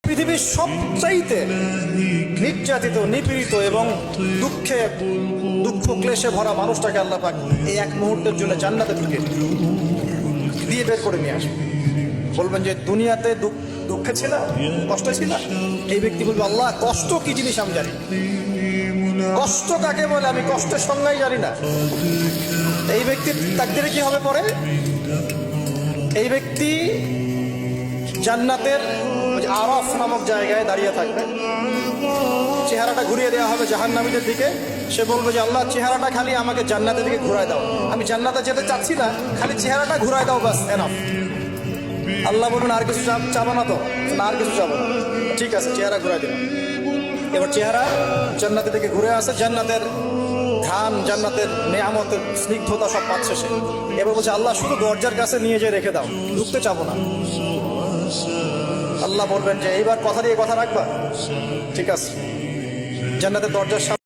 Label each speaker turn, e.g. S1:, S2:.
S1: পৃথিবীর সবচাইতে নির্যাতিত, নিপীড়িত এবং দুঃখ ক্লেশে ভরা মানুষটাকে আল্লাহ পাক এই এক মুহূর্তের জন্য জান্নাতে ঢুকে দিয়ে বের করে নিয়ে আসবে। বলবেন যে দুনিয়াতে দুঃখে ছিল, কষ্টে ছিল, এই ব্যক্তি বলবে আল্লাহ কষ্ট কি জিনিস আমি জানি, কষ্ট কাকে বলে আমি কষ্টের সংজ্ঞাই জানি না। এই ব্যক্তির তাকদীরে কি হবে পরে? এই ব্যক্তি জান্নাতের আরাফ নামক জায়গায় দাঁড়িয়ে থাকবে, চেহারাটা ঘুরিয়ে দেওয়া হবে জাহান্নামীদের দিকে। সে বলবে যে আল্লাহ চেহারাটা খালি আমাকে জান্নাতের দিকে ঘুরায় দাও, আমি জান্নাতে যেতে চাচ্ছি না, খালি চেহারাটা ঘুরায় দাও, বাস এনাফ। আল্লাহ বলবেন আর কিছু চাবো না তো? না, আর কিছু চাবো না। ঠিক আছে, চেহারা ঘুরাই দিলাম। এবার চেহারা জান্নাতের দিকে ঘুরে আসে, জান্নাতের ঘ্রাণ, জান্নাতের নেয়ামতের স্নিগ্ধতা সব পাচ্ছে সে। এবার বলছে আল্লাহ শুধু দরজার কাছে নিয়ে যেয়ে রেখে দাও, ঢুকতে চাবো না। আল্লাহ বলবেন যে এইবার কথা দিয়ে কথা রাখবা, ঠিক আছে, জান্নাতের দরজার